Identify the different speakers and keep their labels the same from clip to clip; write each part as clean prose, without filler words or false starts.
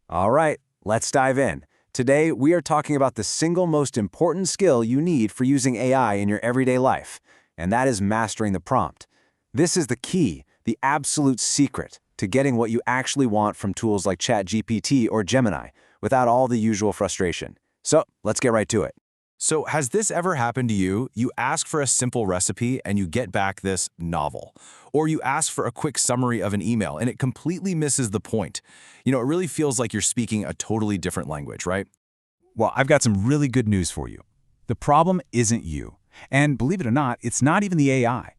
Speaker 1: All right, let's dive in. Today, we are talking about the single most important skill you need for using AI in your everyday life, and that is mastering the prompt. This is the key, the absolute secret to getting what you actually want from tools like ChatGPT or Gemini without all the usual frustration. So, let's get right to it.
Speaker 2: So has this ever happened to you? You ask for a simple recipe and you get back this novel. Or you ask for a quick summary of an email and it completely misses the point. It really feels like you're speaking a totally different language, right?
Speaker 3: Well, I've got some really good news for you. The problem isn't you. And believe it or not, it's not even the AI.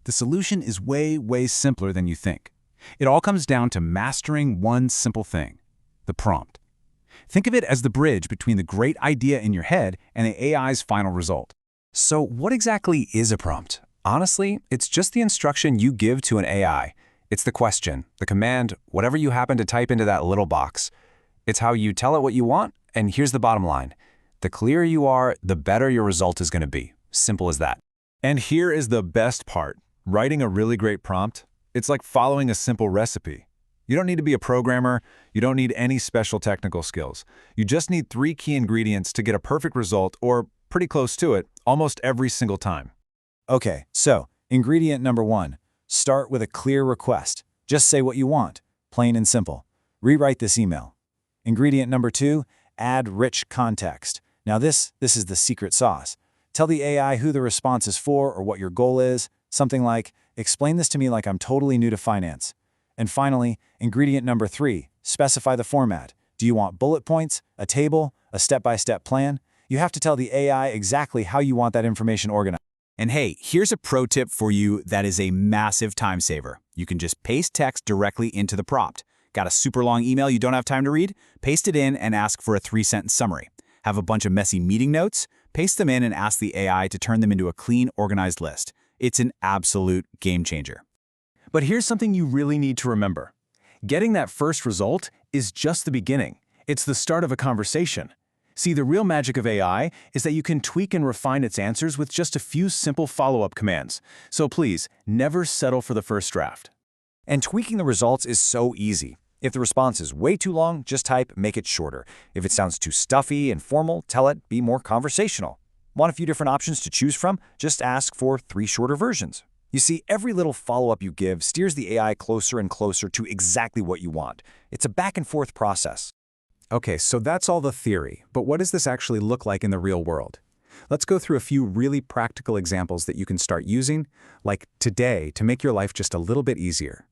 Speaker 3: The solution is way, way simpler than you think. It all comes down to mastering one simple thing: the prompt. Think of it as the bridge between the great idea in your head and the AI's final result.
Speaker 1: So, what exactly is a prompt? Honestly, it's just the instruction you give to an AI. It's the question, the command, whatever you happen to type into that little box. It's how you tell it what you want, and here's the bottom line. The clearer you are, the better your result is going to be. Simple as that.
Speaker 2: And here is the best part. Writing a really great prompt, it's like following a simple recipe. You don't need to be a programmer. You don't need any special technical skills. You just need 3 key ingredients to get a perfect result, or pretty close to it, almost every single time.
Speaker 4: Okay, so ingredient number 1, start with a clear request. Just say what you want, plain and simple. Rewrite this email. Ingredient number 2, add rich context. Now this is the secret sauce. Tell the AI who the response is for or what your goal is. Something like, explain this to me like I'm totally new to finance. And finally, ingredient number 3, specify the format. Do you want bullet points, a table, a step-by-step plan? You have to tell the AI exactly how you want that information organized.
Speaker 3: And hey, here's a pro tip for you that is a massive time saver. You can just paste text directly into the prompt. Got a super long email you don't have time to read? Paste it in and ask for a 3-sentence summary. Have a bunch of messy meeting notes? Paste them in and ask the AI to turn them into a clean, organized list. It's an absolute game changer.
Speaker 2: But here's something you really need to remember. Getting that first result is just the beginning. It's the start of a conversation. See, the real magic of AI is that you can tweak and refine its answers with just a few simple follow-up commands. So please, never settle for the first draft.
Speaker 4: And tweaking the results is so easy. If the response is way too long, just type, make it shorter. If it sounds too stuffy and formal, tell it, be more conversational. Want a few different options to choose from? Just ask for 3 shorter versions. You see, every little follow-up you give steers the AI closer and closer to exactly what you want. It's a back-and-forth process.
Speaker 1: Okay, so that's all the theory, but what does this actually look like in the real world? Let's go through a few really practical examples that you can start using, like today, to make your life just a little bit easier.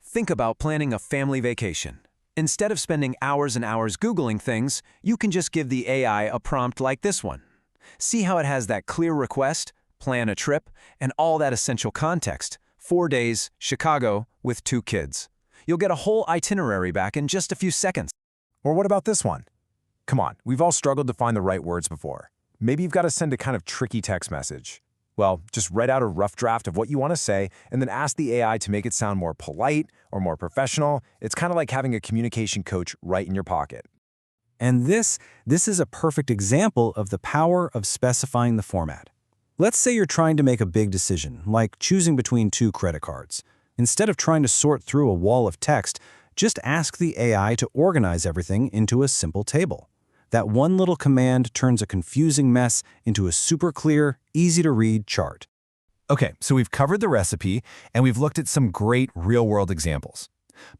Speaker 1: Think about planning a family vacation. Instead of spending hours and hours Googling things, you can just give the AI a prompt like this one. See how it has that clear request, plan a trip, and all that essential context. 4 days, Chicago, with 2 kids. You'll get a whole itinerary back in just a few seconds.
Speaker 2: Or what about this one? Come on, we've all struggled to find the right words before. Maybe you've got to send a kind of tricky text message. Well, just write out a rough draft of what you want to say and then ask the AI to make it sound more polite or more professional. It's kind of like having a communication coach right in your pocket.
Speaker 1: And this is a perfect example of the power of specifying the format. Let's say you're trying to make a big decision, like choosing between 2 credit cards. Instead of trying to sort through a wall of text, just ask the AI to organize everything into a simple table. That one little command turns a confusing mess into a super clear, easy-to-read chart.
Speaker 2: Okay, so we've covered the recipe and we've looked at some great real-world examples.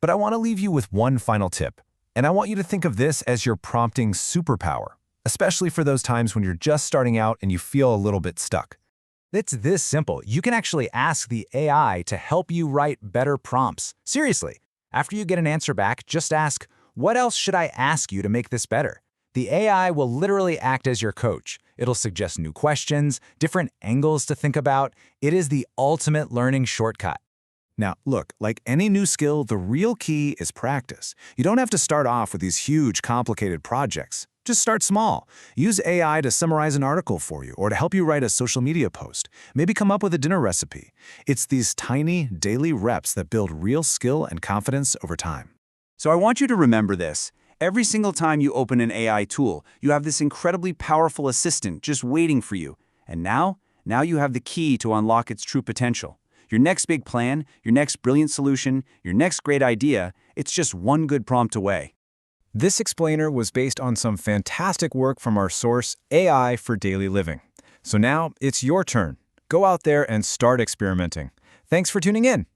Speaker 2: But I want to leave you with one final tip, and I want you to think of this as your prompting superpower, especially for those times when you're just starting out and you feel a little bit stuck.
Speaker 4: It's this simple. You can actually ask the AI to help you write better prompts. Seriously, after you get an answer back, just ask, what else should I ask you to make this better? The AI will literally act as your coach. It'll suggest new questions, different angles to think about. It is the ultimate learning shortcut.
Speaker 1: Now, look, like any new skill, the real key is practice. You don't have to start off with these huge, complicated projects. Just start small. Use AI to summarize an article for you or to help you write a social media post. Maybe come up with a dinner recipe. It's these tiny, daily reps that build real skill and confidence over time.
Speaker 3: So I want you to remember this. Every single time you open an AI tool, you have this incredibly powerful assistant just waiting for you. And now you have the key to unlock its true potential. Your next big plan, your next brilliant solution, your next great idea, it's just one good prompt away.
Speaker 2: This explainer was based on some fantastic work from our source, AI for Daily Living. So now it's your turn. Go out there and start experimenting. Thanks for tuning in.